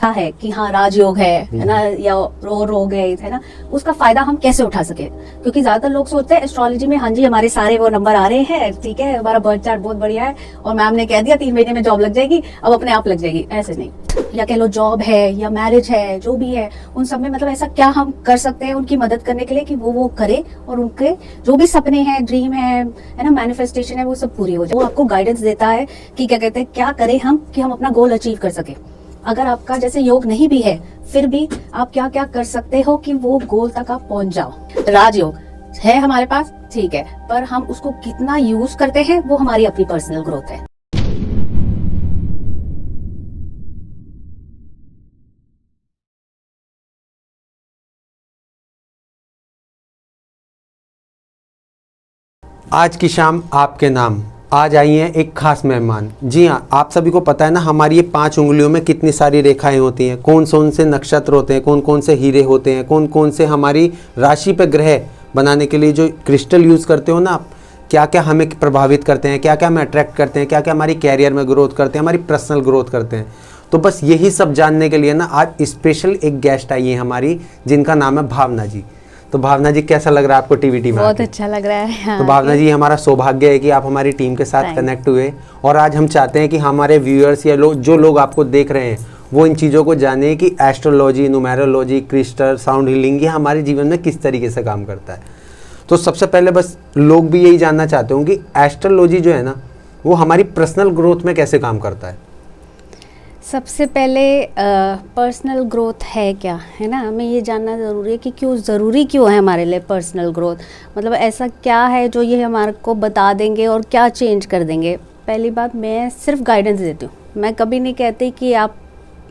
है कि हाँ राजयोग है ना, या रोग है ना, उसका फायदा हम कैसे उठा सके। क्योंकि ज्यादातर लोग सोचते हैं एस्ट्रोलॉजी में हाँ जी हमारे सारे वो नंबर आ रहे हैं, ठीक है हमारा बर्थ चार्ट बहुत बढ़िया है और मैम ने कह दिया 3 महीने में जॉब लग जाएगी, अब अपने आप लग जाएगी, ऐसे नहीं। या कह लो जॉब है या मैरिज है, जो भी है उन सब में मतलब ऐसा क्या हम कर सकते हैं उनकी मदद करने के लिए कि वो करे और उनके जो भी सपने हैं, ड्रीम है ना, मैनिफेस्टेशन है, वो सब पूरी हो जाए। वो आपको गाइडेंस देता है कि क्या कहते हैं क्या करें हम कि हम अपना गोल अचीव कर सके। अगर आपका जैसे योग नहीं भी है फिर भी आप क्या क्या कर सकते हो कि वो गोल तक आप पहुंच जाओ। राजयोग है हमारे पास, ठीक है, पर हम उसको कितना यूज करते हैं वो हमारी अपनी पर्सनल ग्रोथ है। आज की शाम आपके नाम आज आई हैं एक खास मेहमान। जी हाँ, आप सभी को पता है ना हमारी ये 5 उंगलियों में कितनी सारी रेखाएं होती हैं, कौन से नक्षत्र होते हैं, कौन से हीरे होते हैं, कौन से हमारी राशि पे ग्रह बनाने के लिए जो क्रिस्टल यूज़ करते हो ना आप, क्या क्या हमें प्रभावित करते हैं, क्या क्या हमें अट्रैक्ट करते हैं, क्या क्या हमारी कैरियर में ग्रोथ करते हैं, हमारी पर्सनल ग्रोथ करते हैं। तो बस यही सब जानने के लिए ना आज स्पेशल एक गेस्ट आई है हमारी, जिनका नाम है भावना जी। तो भावना जी कैसा लग रहा है आपको टीवीटी में? बहुत अच्छा लग रहा है। हाँ, तो भावना जी हमारा सौभाग्य है कि आप हमारी टीम के साथ कनेक्ट हुए और आज हम चाहते हैं कि हमारे व्यूअर्स या जो लोग आपको देख रहे हैं वो इन चीज़ों को जाने कि astrology, numerology, crystal, sound healing ये हमारे जीवन में किस तरीके से काम करता है। तो सबसे पहले बस लोग भी यही जानना चाहते होंगे कि एस्ट्रोलॉजी जो है ना वो हमारी पर्सनल ग्रोथ में कैसे काम करता है। सबसे पहले पर्सनल ग्रोथ है क्या, है ना, हमें ये जानना ज़रूरी है कि ज़रूरी क्यों है हमारे लिए पर्सनल ग्रोथ। मतलब ऐसा क्या है जो ये हमारे को बता देंगे और क्या चेंज कर देंगे। पहली बात, मैं सिर्फ गाइडेंस देती हूँ, मैं कभी नहीं कहती कि आप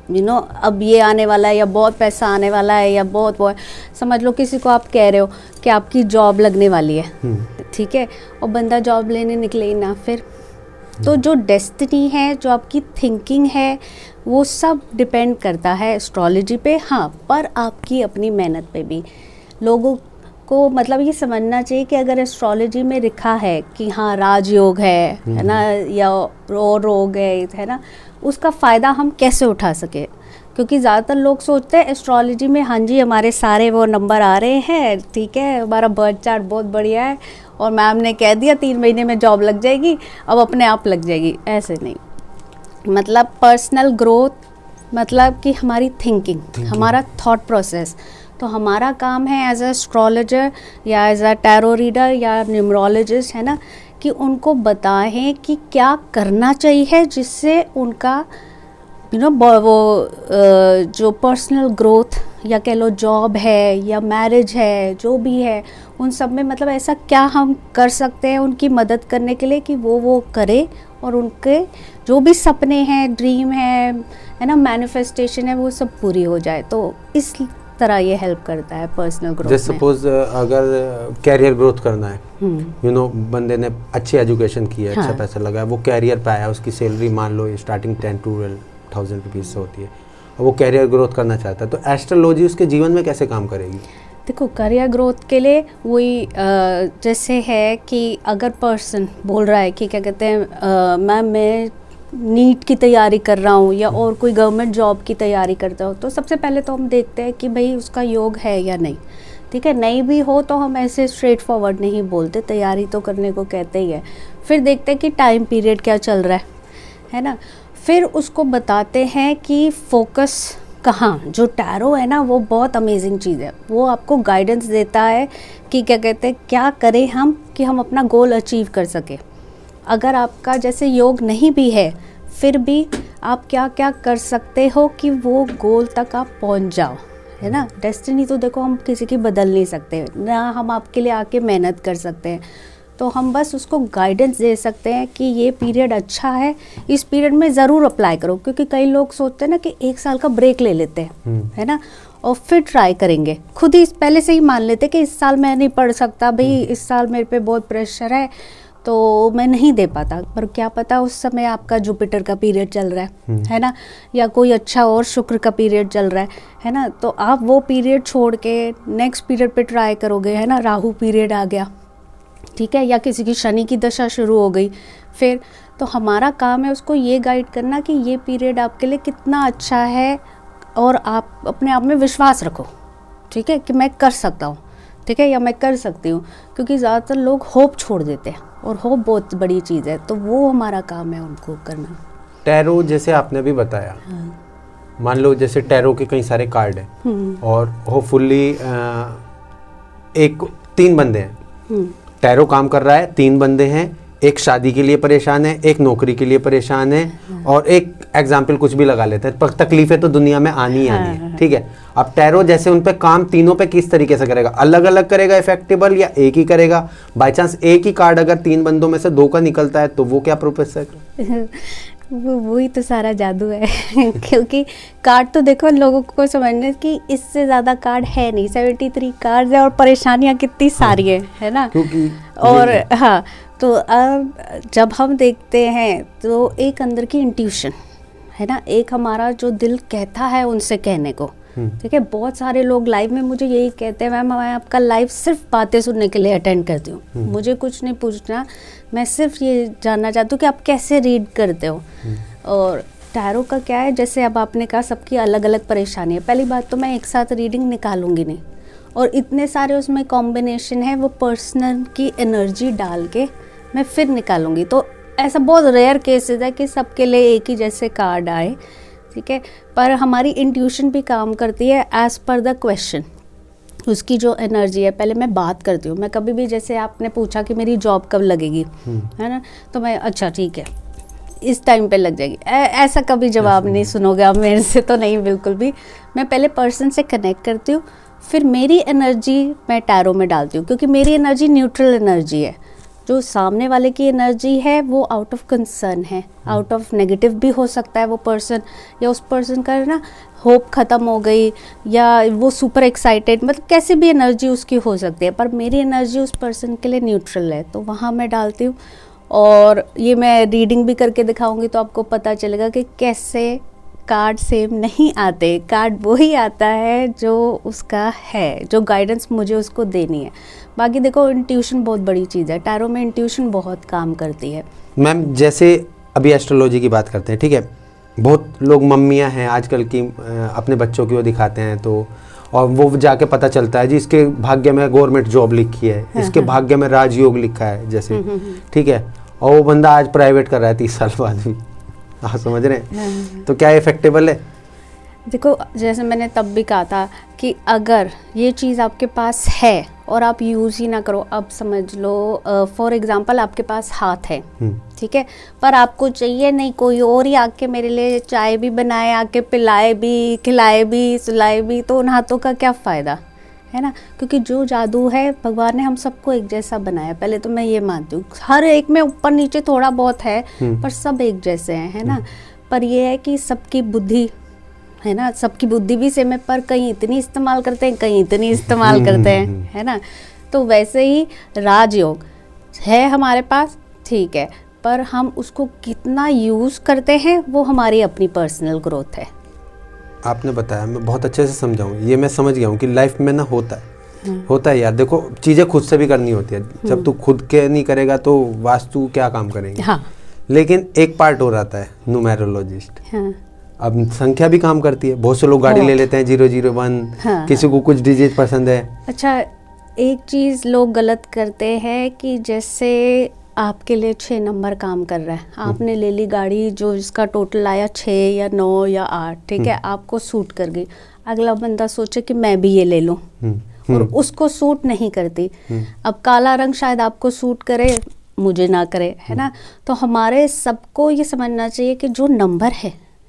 अब ये आने वाला है या बहुत पैसा आने वाला है या बहुत वो है। समझ लो किसी को आप कह रहे हो कि आपकी जॉब लगने वाली है, ठीक है, और बंदा जॉब लेने निकले ही ना, फिर तो जो डेस्टिनी है, जो आपकी थिंकिंग है, वो सब डिपेंड करता है एस्ट्रोलॉजी पे, हाँ, पर आपकी अपनी मेहनत पे भी। लोगों को मतलब ये समझना चाहिए कि अगर एस्ट्रोलॉजी में लिखा है कि हाँ राजयोग है ना, या रोग है ना, उसका फ़ायदा हम कैसे उठा सके। क्योंकि ज़्यादातर लोग सोचते हैं एस्ट्रोलॉजी में हाँ जी हमारे सारे वो नंबर आ रहे हैं, ठीक है हमारा बर्थ चार्ट बहुत बढ़िया है और मैम ने कह दिया 3 महीने में जॉब लग जाएगी, अब अपने आप लग जाएगी, ऐसे नहीं। मतलब पर्सनल ग्रोथ मतलब कि हमारी थिंकिंग, हमारा थॉट प्रोसेस। तो हमारा काम है एज अ एस्ट्रोलॉजर या एज अ टैरो रीडर या न्यूमरोलॉजिस्ट, है ना, कि उनको बताएं कि क्या करना चाहिए जिससे उनका वो जो पर्सनल ग्रोथ या कह लो जॉब है या मैरिज है, जो भी है उन सब में मतलब ऐसा क्या हम कर सकते हैं उनकी मदद करने के लिए कि वो करे और उनके जो भी सपने हैं, ड्रीम है ना, मैनिफेस्टेशन है, वो सब पूरी हो जाए। तो इस तरह ये हेल्प करता है पर्सनल ग्रोथ में। जैसे सपोज अगर कैरियर ग्रोथ करना है, बंदे ने अच्छी एजुकेशन की है, अच्छा पैसा लगाया, वो कैरियर पे आया, उसकी सैलरी मान लो स्टार्टिंग 10 to 12,000 रुपीज़ से होती है और वो कैरियर ग्रोथ करना चाहता है, तो एस्ट्रोलॉजी उसके जीवन में कैसे काम करेगी? देखो, करियर ग्रोथ के लिए वही जैसे है कि अगर पर्सन बोल रहा है कि क्या कहते हैं मैम मैं नीट की तैयारी कर रहा हूँ या और कोई गवर्नमेंट जॉब की तैयारी करता हूँ, तो सबसे पहले तो हम देखते हैं कि भाई उसका योग है या नहीं, ठीक है। नहीं भी हो तो हम ऐसे स्ट्रेट फॉरवर्ड नहीं बोलते, तैयारी तो करने को कहते ही है। फिर देखते हैं कि टाइम पीरियड क्या चल रहा है ना। फिर उसको बताते हैं कि फोकस कहाँ। जो टैरो है ना वो बहुत अमेजिंग चीज़ है, वो आपको गाइडेंस देता है कि क्या कहते हैं क्या करें हम कि हम अपना गोल अचीव कर सके। अगर आपका जैसे योग नहीं भी है फिर भी आप क्या क्या कर सकते हो कि वो गोल तक आप पहुंच जाओ, है ना। डेस्टिनी तो देखो हम किसी की बदल नहीं सकते ना, हम आपके लिए आके मेहनत कर सकते हैं, तो हम बस उसको गाइडेंस दे सकते हैं कि ये पीरियड अच्छा है, इस पीरियड में ज़रूर अप्लाई करो। क्योंकि कई लोग सोचते हैं ना कि 1 साल का ब्रेक ले लेते हैं, है ना, और फिर ट्राई करेंगे, खुद ही पहले से ही मान लेते कि इस साल मैं नहीं पढ़ सकता, भाई इस साल मेरे पे बहुत प्रेशर है तो मैं नहीं दे पाता। पर क्या पता उस समय आपका जुपिटर का पीरियड चल रहा है ना, या कोई अच्छा और शुक्र का पीरियड चल रहा है ना, तो आप वो पीरियड छोड़ के नेक्स्ट पीरियड पे ट्राई करोगे, है ना। राहु पीरियड आ गया, ठीक है, या किसी की शनि की दशा शुरू हो गई, फिर तो हमारा काम है उसको ये गाइड करना कि ये पीरियड आपके लिए कितना अच्छा है, और आप अपने आप में विश्वास रखो, ठीक है, कि मैं कर सकता हूँ, ठीक है, या मैं कर सकती हूँ। क्योंकि ज़्यादातर लोग होप छोड़ देते हैं और होप बहुत बड़ी चीज़ है, तो वो हमारा काम है उनको करना। टैरो जैसे आपने भी बताया, मान लो जैसे टैरो के कई सारे कार्ड हैं और होपफुली 3 बंदे हैं, टैरो काम कर रहा है, 3 बंदे हैं, एक शादी के लिए परेशान है, एक नौकरी के लिए परेशान है और एक एग्जाम्पल कुछ भी लगा लेते हैं, पर तकलीफें तो दुनिया में आनी ही आनी है, ठीक है। अब टैरो जैसे उन पे काम तीनों पे किस तरीके से करेगा, अलग अलग करेगा इफेक्टेबल या एक ही करेगा? बाय चांस एक ही कार्ड अगर 3 बंदों में से 2 का निकलता है तो वो क्या प्रोसेस है? वही तो सारा जादू है क्योंकि कार्ड तो देखो, लोगों को समझने कि इससे ज़्यादा कार्ड है नहीं, 73 कार्ड है और परेशानियाँ कितनी सारी है ना। क्योंकि और हाँ, तो अब जब हम देखते हैं तो एक अंदर की इंट्यूशन है ना, एक हमारा जो दिल कहता है उनसे कहने को, ठीक है। बहुत सारे लोग लाइव में मुझे यही कहते हैं, मैम मैं आपका लाइव सिर्फ बातें सुनने के लिए अटेंड करती हूँ, मुझे कुछ नहीं पूछना, मैं सिर्फ ये जानना चाहती हूँ कि आप कैसे रीड करते हो। और टैरो का क्या है, जैसे अब आपने कहा सबकी अलग अलग परेशानी है, पहली बात तो मैं एक साथ रीडिंग निकालूंगी नहीं, और इतने सारे उसमें कॉम्बिनेशन है, वो पर्सनल की एनर्जी डाल के मैं फिर निकालूंगी। तो ऐसा बहुत रेयर केसेस है कि सबके लिए एक ही जैसे कार्ड आए, ठीक है। पर हमारी इंट्यूशन भी काम करती है एज पर द क्वेश्चन, उसकी जो एनर्जी है। पहले मैं बात करती हूँ, मैं कभी भी, जैसे आपने पूछा कि मेरी जॉब कब लगेगी, है ना, तो मैं अच्छा ठीक है इस टाइम पे लग जाएगी, ऐसा कभी जवाब नहीं सुनोगे आप मेरे से, तो नहीं, बिल्कुल भी। मैं पहले पर्सन से कनेक्ट करती हूँ, फिर मेरी एनर्जी मैं टैरो में डालती हूँ, क्योंकि मेरी एनर्जी न्यूट्रल एनर्जी है, जो सामने वाले की एनर्जी है वो आउट ऑफ कंसर्न है, आउट ऑफ नेगेटिव भी हो सकता है वो पर्सन, या उस पर्सन का ना होप ख़त्म हो गई, या वो सुपर एक्साइटेड, मतलब कैसी भी एनर्जी उसकी हो सकती है, पर मेरी एनर्जी उस पर्सन के लिए न्यूट्रल है, तो वहाँ मैं डालती हूँ। और ये मैं रीडिंग भी करके दिखाऊंगी तो आपको पता चलेगा कि कैसे कार्ड सेम नहीं आते, कार्ड वही आता है जो उसका है, जो गाइडेंस मुझे उसको देनी है। बाकी देखो, इंट्यूशन बहुत बड़ी चीज़ है, टैरो में इंट्यूशन बहुत काम करती है। मैम जैसे अभी एस्ट्रोलॉजी की बात करते हैं, ठीक है, बहुत लोग मम्मियाँ हैं आजकल की, अपने बच्चों की वो दिखाते हैं, तो और वो जाके पता चलता है जी इसके भाग्य में गवर्नमेंट जॉब लिखी है, इसके भाग्य में राजयोग लिखा है जैसे, ठीक है, और वो बंदा आज प्राइवेट कर रहा है 30 साल बाद भी, आप समझ रहे हैं, तो क्या इफेक्टेबल है? देखो, जैसे मैंने तब भी कहा था कि अगर ये चीज़ आपके पास है और आप यूज़ ही ना करो, अब समझ लो फॉर एग्जांपल आपके पास हाथ है, ठीक है, पर आपको चाहिए नहीं कोई और ही आके मेरे लिए चाय भी बनाए, आके पिलाए भी, खिलाए भी, सुलाए भी, तो उन हाथों का क्या फ़ायदा, है ना। क्योंकि जो जादू है, भगवान ने हम सबको एक जैसा बनाया, पहले तो मैं ये मानती हूँ, हर एक में ऊपर नीचे थोड़ा बहुत है, पर सब एक जैसे हैं, है ना। पर ये है कि सबकी बुद्धि है ना, सबकी बुद्धि भी सेम है, पर कहीं इतनी इस्तेमाल करते हैं, कहीं इतनी इस्तेमाल करते हैं, है ना। तो वैसे ही राजयोग है हमारे पास, ठीक है, पर हम उसको कितना यूज़ करते हैं वो हमारी अपनी पर्सनल ग्रोथ है। आपने बताया, मैं बहुत अच्छे से समझाऊँ, ये मैं समझ गया हूँ कि लाइफ में ना होता है यार, देखो चीज़ें खुद से भी करनी होती है, जब तू खुद के नहीं करेगा तो वास्तु क्या काम करेंगे। हाँ। लेकिन एक पार्ट और आता है, न्यूमेरोलॉजिस्ट। हाँ। अब संख्या भी काम करती है, बहुत से लोग गाड़ी ले लेते हैं 001, हाँ, किसी को कुछ डिजिट पसंद है। अच्छा, एक चीज़ लोग गलत करते हैं कि जैसे आपके लिए 6 नंबर काम कर रहा है, आपने ले ली गाड़ी जो इसका टोटल आया 6 या 9 या 8, ठीक है, आपको सूट कर गई, अगला बंदा सोचे कि मैं भी ये ले लूं, और उसको सूट नहीं करती। अब काला रंग शायद आपको सूट करे, मुझे ना करे, है ना। तो हमारे सबको ये समझना चाहिए कि जो नंबर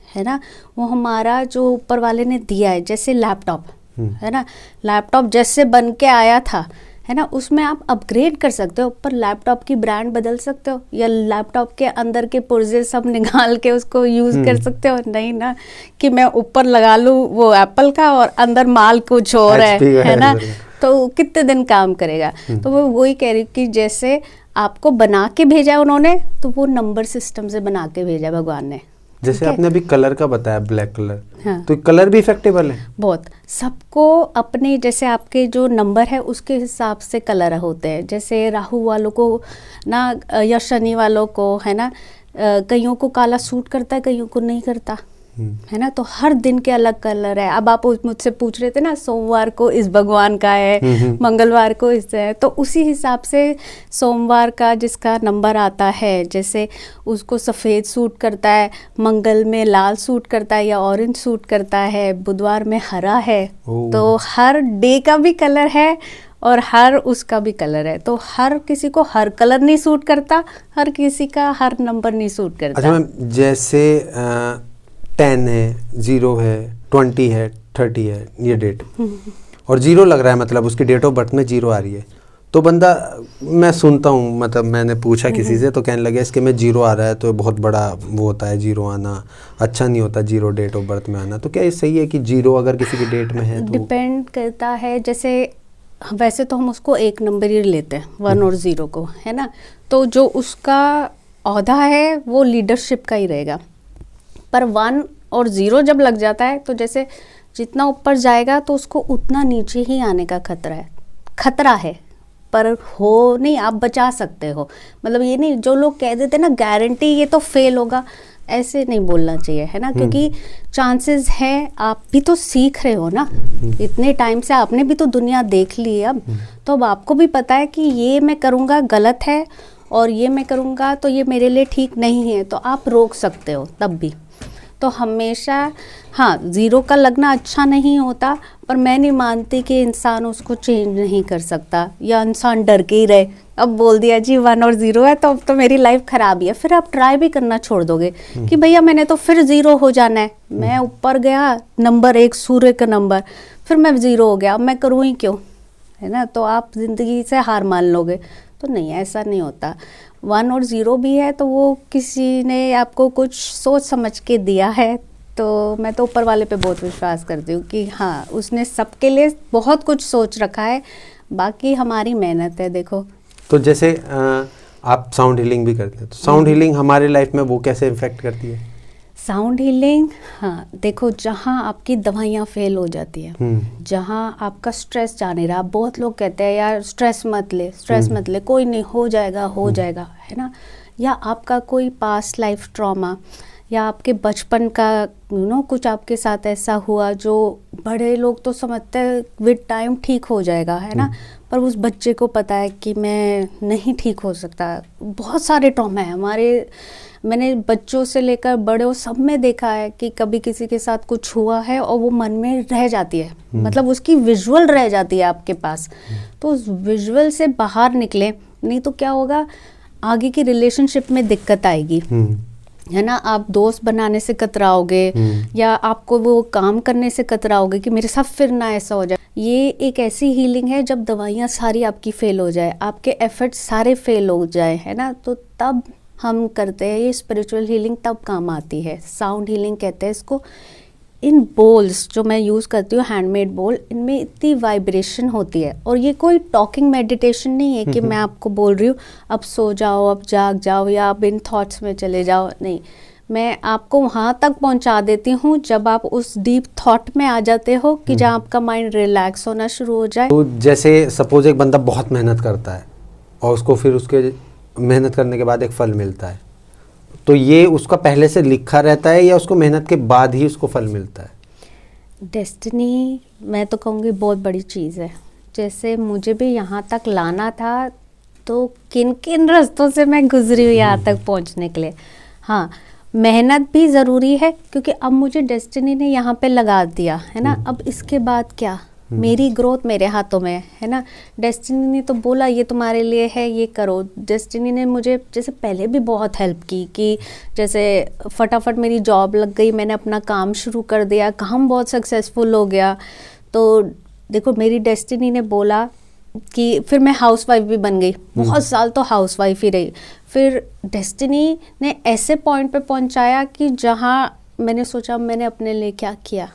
है ना, वो हमारा जो ऊपर वाले ने दिया है, जैसे लैपटॉप है ना, लैपटॉप जैसे बन के आया था, है ना, उसमें आप अपग्रेड कर सकते हो, पर लैपटॉप की ब्रांड बदल सकते हो, या लैपटॉप के अंदर के पुर्जे सब निकाल के उसको यूज़ कर सकते हो, नहीं ना, कि मैं ऊपर लगा लूँ वो एप्पल का और अंदर माल कुछ और है ना, तो कितने दिन काम करेगा। तो वो वही कह रही कि जैसे आपको बना के भेजा है उन्होंने, तो वो नंबर सिस्टम से बना के भेजा भगवान ने। जैसे आपने अभी कलर का बताया, ब्लैक कलर, हाँ, तो कलर भी इफेक्टेबल है बहुत। सबको अपने, जैसे आपके जो नंबर है उसके हिसाब से कलर होते हैं, जैसे राहु वालों को ना, या शनि वालों को, है ना, कईयों को काला सूट करता है, कईयों को नहीं करता, है ना। तो हर दिन के अलग कलर है। अब आप मुझसे पूछ रहे थे ना, सोमवार को इस भगवान का है, मंगलवार को इससे है, तो उसी हिसाब से सोमवार का जिसका नंबर आता है, जैसे उसको सफ़ेद सूट करता है, मंगल में लाल सूट करता है या ऑरेंज सूट करता है, बुधवार में हरा है। तो हर डे का भी कलर है और हर उसका भी कलर है। तो हर किसी को हर कलर नहीं सूट करता, हर किसी का हर नंबर नहीं सूट करता। अच्छा मैम, जैसे 10 है, 0 है, 20 है, 30 है, ये डेट और 0 लग रहा है, मतलब उसकी डेट ऑफ बर्थ में 0 आ रही है, तो बंदा, मैं सुनता हूँ, मतलब मैंने पूछा किसी से तो कहने लगे इसके में 0 आ रहा है तो बहुत बड़ा वो होता है, 0 आना अच्छा नहीं होता, 0 डेट ऑफ बर्थ में आना। तो क्या ये सही है कि 0 अगर किसी की डेट में है तो? डिपेंड करता है। जैसे वैसे तो हम उसको एक नंबर ही लेते हैं, 1 और 0 को, है ना। तो जो उसका औहदा है वो लीडरशिप का ही रहेगा। पर 1 और 0 जब लग जाता है तो जैसे जितना ऊपर जाएगा तो उसको उतना नीचे ही आने का खतरा है, पर हो नहीं, आप बचा सकते हो। मतलब ये नहीं, जो लोग कह देते ना गारंटी ये तो फेल होगा, ऐसे नहीं बोलना चाहिए, है ना। क्योंकि चांसेस है, आप भी तो सीख रहे हो ना, इतने टाइम से आपने भी तो दुनिया देख ली है अब, तो अब आपको भी पता है कि ये मैं करूँगा गलत है और ये मैं करूँगा तो ये मेरे लिए ठीक नहीं है, तो आप रोक सकते हो तब भी। तो हमेशा हाँ, 0 का लगना अच्छा नहीं होता, पर मैं नहीं मानती कि इंसान उसको चेंज नहीं कर सकता या इंसान डर के ही रहे। अब बोल दिया जी 1 और 0 है तो अब तो मेरी लाइफ खराब ही है, फिर आप ट्राई भी करना छोड़ दोगे कि भैया मैंने तो फिर 0 हो जाना है, मैं ऊपर गया नंबर 1 सूर्य का नंबर, फिर मैं 0 हो गया, अब मैं करूँ ही क्यों, है ना। तो आप ज़िंदगी से हार मान लोगे। तो नहीं, ऐसा नहीं होता। 1 और 0 भी है तो वो किसी ने आपको कुछ सोच समझ के दिया है। तो मैं तो ऊपर वाले पे बहुत विश्वास करती हूँ कि हाँ, उसने सबके लिए बहुत कुछ सोच रखा है, बाकी हमारी मेहनत है। देखो, तो जैसे आप साउंड हीलिंग भी करते हैं, तो साउंड हीलिंग हमारे लाइफ में वो कैसे इफेक्ट करती है? साउंड हीलिंग, हाँ देखो, जहाँ आपकी दवाइयाँ फेल हो जाती है, जहाँ आपका स्ट्रेस जा नहीं रहा, बहुत लोग कहते हैं यार स्ट्रेस मत ले, स्ट्रेस मत ले, कोई नहीं, हो जाएगा हो जाएगा, है ना। या आपका कोई पास्ट लाइफ ट्रॉमा या आपके बचपन का कुछ आपके साथ ऐसा हुआ जो बड़े लोग तो समझते हैं विद टाइम ठीक हो जाएगा, है ना, पर उस बच्चे को पता है कि मैं नहीं ठीक हो सकता। बहुत सारे ट्रॉमा है हमारे, मैंने बच्चों से लेकर बड़े सब में देखा है कि कभी किसी के साथ कुछ हुआ है और वो मन में रह जाती है, मतलब उसकी विजुअल रह जाती है आपके पास। तो उस विजुअल से बाहर निकले, नहीं तो क्या होगा, आगे की रिलेशनशिप में दिक्कत आएगी, है ना। आप दोस्त बनाने से कतराओगे या आपको वो काम करने से कतराओगे कि मेरे साथ फिर ना ऐसा हो जाए। ये एक ऐसी हीलिंग है जब दवाइयाँ सारी आपकी फेल हो जाए, आपके एफर्ट्स सारे फेल हो जाए, है ना, तो तब हम करते हैं ये स्पिरिचुअल हीलिंग, तब काम आती है। साउंड हीलिंग कहते हैं इसको। इन बोल्स जो मैं यूज़ करती हूँ, हैंडमेड बोल, इनमें इतनी वाइब्रेशन होती है, और ये कोई टॉकिंग मेडिटेशन नहीं है कि मैं आपको बोल रही हूँ अब सो जाओ, अब जाग जाओ, या अब इन थॉट्स में चले जाओ, नहीं, मैं आपको वहाँ तक पहुँचा देती हूँ जब आप उस डीप थॉट में आ जाते हो कि जहाँ आपका माइंड रिलैक्स होना शुरू हो जाए। तो जैसे सपोज एक बंदा बहुत मेहनत करता है और उसको फिर उसके मेहनत करने के बाद एक फल मिलता है, तो ये उसका पहले से लिखा रहता है या उसको मेहनत के बाद ही उसको फल मिलता है? डेस्टिनी मैं तो कहूँगी बहुत बड़ी चीज़ है। जैसे मुझे भी यहाँ तक लाना था, तो किन किन रास्तों से मैं गुजरी हुई यहाँ तक पहुँचने के लिए। हाँ, मेहनत भी ज़रूरी है, क्योंकि अब मुझे डेस्टिनी ने यहाँ पे लगा दिया, है ना। अब इसके बाद क्या, मेरी ग्रोथ मेरे हाथों में है ना। डेस्टिनी ने तो बोला ये तुम्हारे लिए है, ये करो। डेस्टिनी ने मुझे जैसे पहले भी बहुत हेल्प की कि जैसे फटाफट मेरी जॉब लग गई, मैंने अपना काम शुरू कर दिया, काम बहुत सक्सेसफुल हो गया। तो देखो, मेरी डेस्टिनी ने बोला कि फिर मैं हाउसवाइफ भी बन गई, बहुत साल तो हाउसवाइफ ही रही। फिर डेस्टिनी ने ऐसे पॉइंट पे पहुंचाया कि जहाँ मैंने सोचा मैंने अपने लिए क्या किया,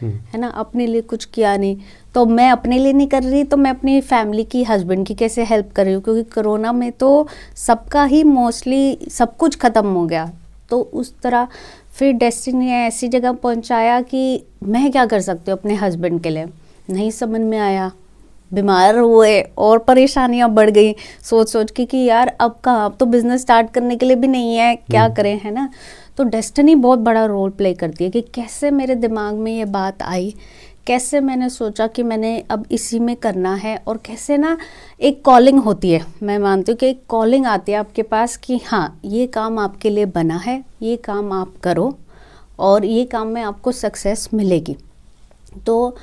है ना, अपने लिए कुछ किया नहीं। तो मैं अपने लिए नहीं कर रही, तो मैं अपनी फैमिली की, हस्बैंड की कैसे हेल्प कर रही हूँ, क्योंकि कोरोना में तो सबका ही मोस्टली सब कुछ ख़त्म हो गया। तो उस तरह फिर डेस्टिनी ने ऐसी जगह पहुँचाया कि मैं क्या कर सकती हूँ अपने हस्बैंड के लिए, नहीं समझ में आया, बीमार हुए और परेशानियां बढ़ गई सोच सोच के कि यार अब कहाँ, अब तो बिजनेस स्टार्ट करने के लिए भी नहीं है, क्या करें, है ना। तो डेस्टिनी बहुत बड़ा रोल प्ले करती है कि कैसे मेरे दिमाग में ये बात आई, कैसे मैंने सोचा कि मैंने अब इसी में करना है, और कैसे ना एक कॉलिंग होती है। मैं मानती हूँ कि एक कॉलिंग आती है आपके पास कि हाँ ये काम आपके लिए बना है, ये काम आप करो और ये काम में आपको सक्सेस मिलेगी। तो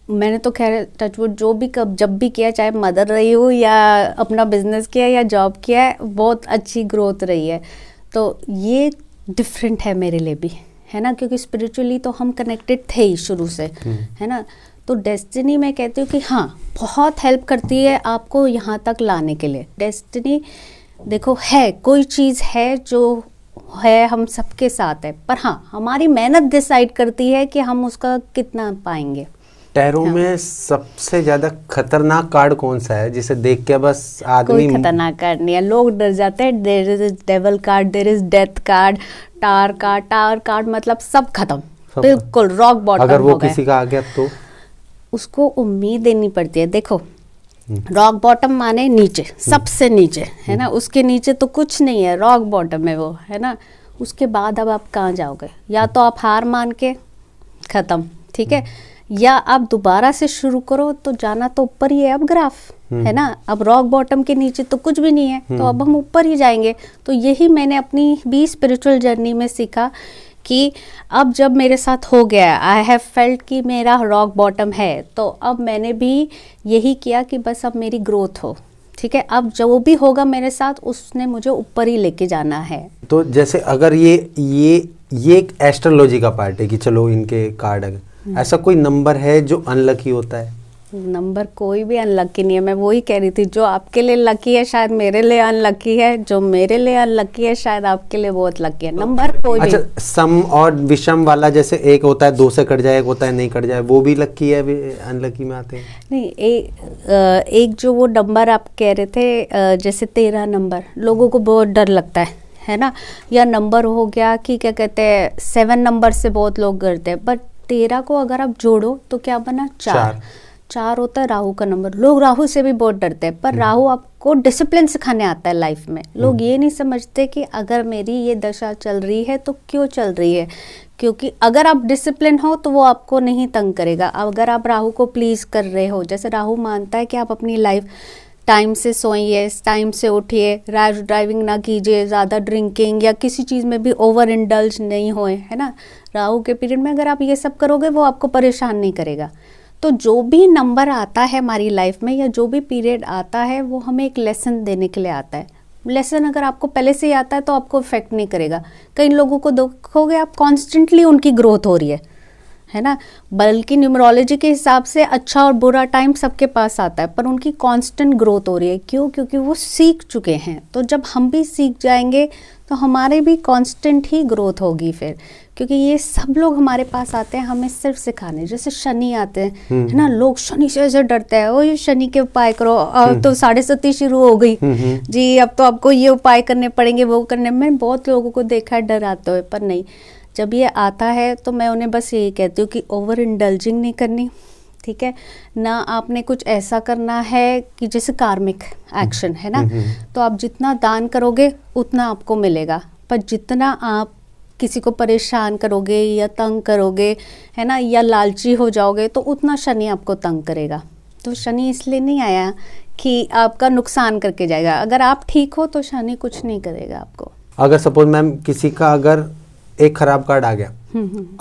मैंने तो खैर टचवुड जो भी कब जब भी किया, चाहे मदर रही हूँ या अपना बिजनेस किया या जॉब किया है, बहुत अच्छी ग्रोथ रही है। तो ये डिफरेंट है मेरे लिए भी, है ना, क्योंकि स्पिरिचुअली तो हम कनेक्टेड थे ही शुरू से, है ना। तो डेस्टिनी मैं कहती हूँ कि हाँ बहुत हेल्प करती है आपको यहाँ तक लाने के लिए। डेस्टिनी देखो है कोई चीज़ है जो है हम सबके साथ है, पर हाँ हमारी मेहनत डिसाइड करती है कि हम उसका कितना पाएंगे। टैरो में सबसे ज्यादा खतरनाक कार्ड कौन सा है जिसे देख के बस आदमी? कोई खतरनाक कार्ड नहीं है, लोग डर जाते हैं। There is devil card, there is death card, tower card मतलब सब खत्म, बिल्कुल रॉक बॉटम। अगर वो किसी का आ गया तो उसको उम्मीद देनी पड़ती है। देखो रॉक बॉटम माने नीचे, सबसे नीचे, है ना, उसके नीचे तो कुछ नहीं है, रॉक बॉटम है वो, है ना। उसके बाद अब आप कहाँ जाओगे? या तो आप हार मान के खत्म, ठीक है, या आप दोबारा से शुरू करो। तो जाना तो ऊपर ही है अब ग्राफ, है ना। अब रॉक बॉटम के नीचे तो कुछ भी नहीं है, तो अब हम ऊपर ही जाएंगे। तो यही मैंने अपनी भी स्पिरिचुअल जर्नी में सीखा कि अब जब मेरे साथ हो गया, आई हैव फेल्ट कि मेरा रॉक बॉटम है, तो अब मैंने भी यही किया कि बस अब मेरी ग्रोथ हो, ठीक है। अब जो भी होगा मेरे साथ उसने मुझे ऊपर ही लेके जाना है। तो जैसे अगर ये एक एस्ट्रोलॉजी का पार्ट है कि चलो इनके कार्ड, ऐसा कोई नंबर है जो अनलकी होता है? नंबर कोई भी अनलकी नहीं है। मैं वही कह रही थी, जो आपके लिए लकी है शायद मेरे लिए अनलकी है, जो मेरे लिए अनलकी है शायद आपके लिए बहुत लकी है। नंबर कोई भी। अच्छा, सम और विषम वाला जैसे एक होता है 2 से कट जाए, एक होता है नहीं कट जाए, वो भी लकी है, अनलकी में आते हैं? नहीं, एक जो वो नंबर आप कह रहे थे, जैसे 13 नंबर लोगों को बहुत डर लगता है ना। या नंबर हो गया कि क्या कहते हैं 7 नंबर से बहुत लोग डरते हैं, बट 13 को अगर आप जोड़ो तो क्या बना? 4 होता है राहु का नंबर। लोग राहु से भी बहुत डरते हैं, पर राहु आपको डिसिप्लिन सिखाने आता है लाइफ में। लोग ये नहीं समझते कि अगर मेरी ये दशा चल रही है तो क्यों चल रही है, क्योंकि अगर आप डिसिप्लिन हो तो वो आपको नहीं तंग करेगा। अगर आप राहु को प्लीज कर रहे हो, जैसे राहु मानता है कि आप अपनी लाइफ टाइम से सोइए, टाइम से उठिए, रैश ड्राइविंग ना कीजिए, ज़्यादा ड्रिंकिंग या किसी चीज़ में भी ओवर इंडल्ज नहीं होए, है ना। राहु के पीरियड में अगर आप ये सब करोगे वो आपको परेशान नहीं करेगा। तो जो भी नंबर आता है हमारी लाइफ में या जो भी पीरियड आता है वो हमें एक लेसन देने के लिए आता है। लेसन अगर आपको पहले से ही आता है तो आपको इफेक्ट नहीं करेगा। कई लोगों को देखोगे आप कॉन्स्टेंटली उनकी ग्रोथ हो रही है ना, बल्कि न्यूमरोलॉजी के हिसाब से अच्छा और बुरा टाइम सबके पास आता है, पर उनकी कांस्टेंट ग्रोथ हो रही है। क्यों? क्योंकि वो सीख चुके हैं। तो जब हम भी सीख जाएंगे तो हमारे भी कांस्टेंट ही ग्रोथ होगी फिर, क्योंकि ये सब लोग हमारे पास आते हैं हमें सिर्फ सिखाने। जैसे शनि आते हैं, है ना, लोग शनि से ऐसे डरते हैं, ओ ये शनि के उपाय करो, तो 7.5 शुरू हो गई जी, अब तो आपको ये उपाय करने पड़ेंगे, वो करने। मैं बहुत लोगों को देखा है डराते हुए, पर नहीं, जब ये आता है तो मैं उन्हें बस यही कहती हूँ कि ओवर इंडल्जिंग नहीं करनी, ठीक है ना। आपने कुछ ऐसा करना है कि जैसे कार्मिक एक्शन है ना, तो आप जितना दान करोगे उतना आपको मिलेगा, पर जितना आप किसी को परेशान करोगे या तंग करोगे, है ना, या लालची हो जाओगे, तो उतना शनि आपको तंग करेगा। तो शनि इसलिए नहीं आया कि आपका नुकसान करके जाएगा। अगर आप ठीक हो तो शनि कुछ नहीं करेगा आपको। अगर सपोज मैम किसी का अगर एक खराब कार्ड आ गया,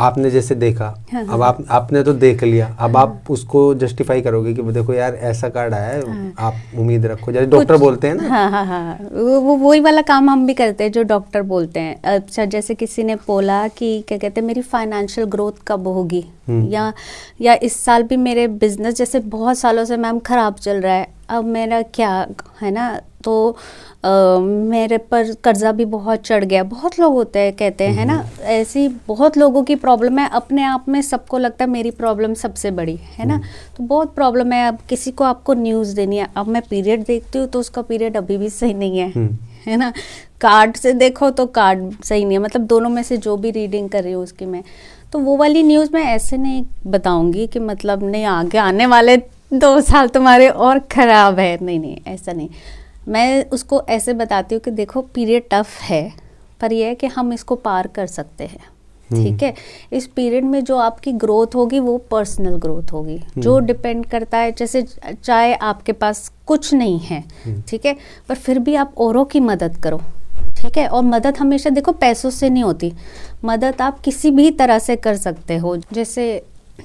आपने जैसे देखा, अब आपने तो देख लिया, अब आप उसको जस्टिफाई करोगे कि देखो यार ऐसा कार्ड आया है, आप उम्मीद रखो, जैसे डॉक्टर बोलते हैं ना। हाँ, वो वही वाला काम हम भी करते हैं जो डॉक्टर बोलते हैं। अच्छा, जैसे किसी ने बोला कि क्या कहते हैं मेरी फाइनेंशियल ग्रोथ कब होगी, या इस साल भी मेरे बिजनेस जैसे बहुत सालों से मैम खराब चल रहा है, अब मेरा क्या है ना, तो मेरे पर कर्जा भी बहुत चढ़ गया। बहुत लोग होते हैं कहते हैं, है ना, ऐसी बहुत लोगों की प्रॉब्लम है। अपने आप में सबको लगता है मेरी प्रॉब्लम सबसे बड़ी है ना, तो बहुत प्रॉब्लम है। अब किसी को आपको न्यूज़ देनी है, अब मैं पीरियड देखती हूँ तो उसका पीरियड अभी भी सही नहीं है ना। कार्ड से देखो तो कार्ड सही नहीं है, मतलब दोनों में से जो भी रीडिंग कर रही हूँ उसकी मैं, तो वो वाली न्यूज़ मैं ऐसे नहीं बताऊंगी कि मतलब नहीं आगे आने वाले 2 साल तुम्हारे और खराब है। नहीं नहीं, ऐसा नहीं। मैं उसको ऐसे बताती हूँ कि देखो पीरियड टफ है, पर यह है कि हम इसको पार कर सकते हैं, ठीक है। इस पीरियड में जो आपकी ग्रोथ होगी वो पर्सनल ग्रोथ होगी, जो डिपेंड करता है, जैसे चाहे आपके पास कुछ नहीं है, ठीक है, पर फिर भी आप औरों की मदद करो, ठीक है। और मदद हमेशा देखो पैसों से नहीं होती, मदद आप किसी भी तरह से कर सकते हो। जैसे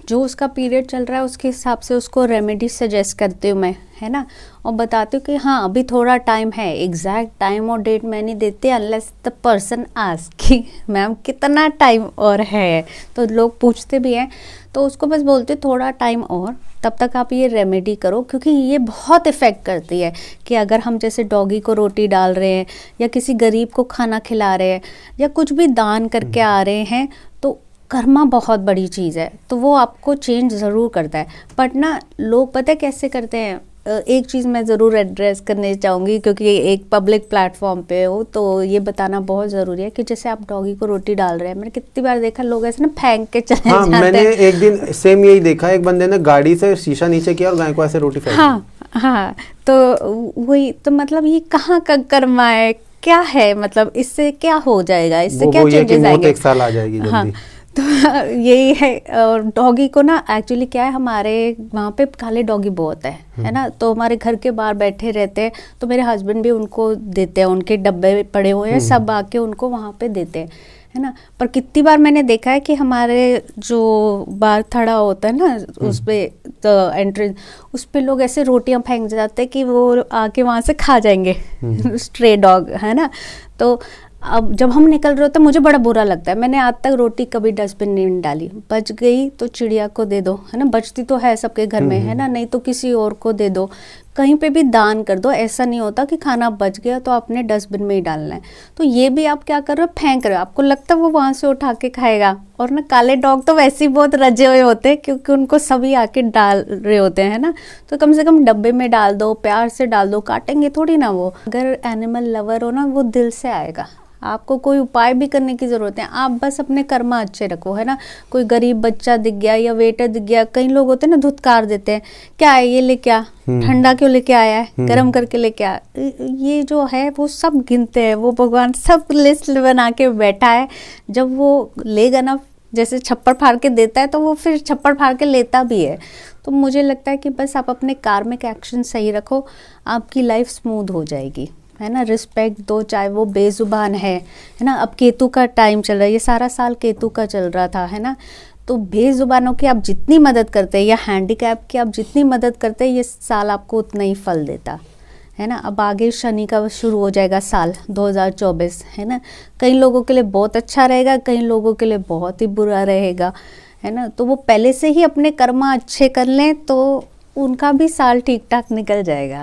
जो उसका पीरियड चल रहा है उसके हिसाब से उसको रेमेडी सजेस्ट करती हूँ मैं, है ना, और बताती हूँ कि हाँ अभी थोड़ा टाइम है। एग्जैक्ट टाइम और डेट मैं नहीं देती अनलेस द पर्सन आस्क कि मैम कितना टाइम और है, तो लोग पूछते भी हैं, तो उसको बस बोलती हूँ थोड़ा टाइम और, तब तक आप ये रेमेडी करो, क्योंकि ये बहुत इफ़ेक्ट करती है। कि अगर हम जैसे डॉगी को रोटी डाल रहे हैं या किसी गरीब को खाना खिला रहे हैं या कुछ भी दान करके आ रहे हैं, तो कर्मा बहुत बड़ी चीज़ है, तो वो आपको चेंज ज़रूर करता है। बट ना लोग पता है कैसे करते हैं, एक चीज़ मैं ज़रूर एड्रेस करने चाहूँगी, क्योंकि एक पब्लिक प्लेटफॉर्म पे हो तो ये बताना बहुत ज़रूरी है कि जैसे आप डॉगी को रोटी डाल रहे हैं, मैंने कितनी बार देखा लोग ऐसे ना फेंक के चले हाँ, जाते मैंने हैं। एक दिन सेम यही देखा, एक बंदे ने गाड़ी से शीशा नीचे किया और गाय को ऐसे रोटी फेंक दी। हाँ हाँ, तो वही तो, मतलब ये कहाँ का कर्मा है, क्या है, मतलब इससे क्या हो जाएगा, इससे क्या वो ये कि चेंजेस मौत आएंगे। एक साल आ जाएगी हाँ, जल्दी। तो यही है। और डॉगी को ना एक्चुअली क्या है, हमारे वहाँ पे काले डॉगी बहुत है ना, तो हमारे घर के बाहर बैठे रहते हैं, तो मेरे हस्बैंड भी उनको देते हैं, उनके डब्बे पड़े हुए हैं, सब आके उनको वहाँ पे देते हैं, है ना। पर कितनी बार मैंने देखा है कि हमारे जो बाहर खड़ा होता है ना, उस पे एंट्रेंस, उस पे लोग ऐसे रोटियां फेंक जाते हैं कि वो आके वहाँ से खा जाएंगे स्ट्रे डॉग, है ना। तो अब जब हम निकल रहे होते हैं मुझे बड़ा बुरा लगता है। मैंने आज तक रोटी कभी डस्टबिन नहीं डाली, बच गई तो चिड़िया को दे दो, है ना, बचती तो है सबके घर में, है ना, नहीं तो किसी और को दे दो, कहीं पे भी दान कर दो। ऐसा नहीं होता कि खाना बच गया तो आपने डस्टबिन में ही डालना है। तो ये भी आप क्या कर रहे हो, फेंक रहे हो, आपको लगता है वो वहाँ से उठा के खाएगा। और ना काले डॉग तो वैसे ही बहुत रजे हुए होते हैं, क्योंकि उनको सभी आके डाल रहे होते हैं, है ना। तो कम से कम डब्बे में डाल दो, प्यार से डाल दो, काटेंगे थोड़ी ना वो। अगर एनिमल लवर हो ना, वो दिल से आएगा, आपको कोई उपाय भी करने की ज़रूरत है, आप बस अपने कर्मा अच्छे रखो, है ना। कोई गरीब बच्चा दिख गया या वेटर दिख गया, कई लोग होते हैं ना धुतकार देते हैं, क्या है ये लेके आ, ठंडा क्यों लेके आया है, गर्म करके लेके आ, ये जो है वो सब गिनते हैं, वो भगवान सब लिस्ट बना के बैठा है। जब वो लेगा ना, जैसे छप्पड़ फाड़ के देता है तो वो फिर छप्पड़ फाड़ के लेता भी है। तो मुझे लगता है कि बस आप अपने कार्मिक एक्शन सही रखो, आपकी लाइफ स्मूथ हो जाएगी, है ना। रिस्पेक्ट दो, चाहे वो बेजुबान है ना। अब केतु का टाइम चल रहा है, ये सारा साल केतु का चल रहा था, है ना। तो बेजुबानों की आप जितनी मदद करते हैं या हैंडीकैप की आप जितनी मदद करते हैं, ये साल आपको उतना ही फल देता है ना। अब आगे शनि का शुरू हो जाएगा साल 2024, है ना। कई लोगों के लिए बहुत अच्छा रहेगा, कई लोगों के लिए बहुत ही बुरा रहेगा, है ना। तो वो पहले से ही अपने कर्मा अच्छे कर लें तो उनका भी साल ठीक ठाक निकल जाएगा।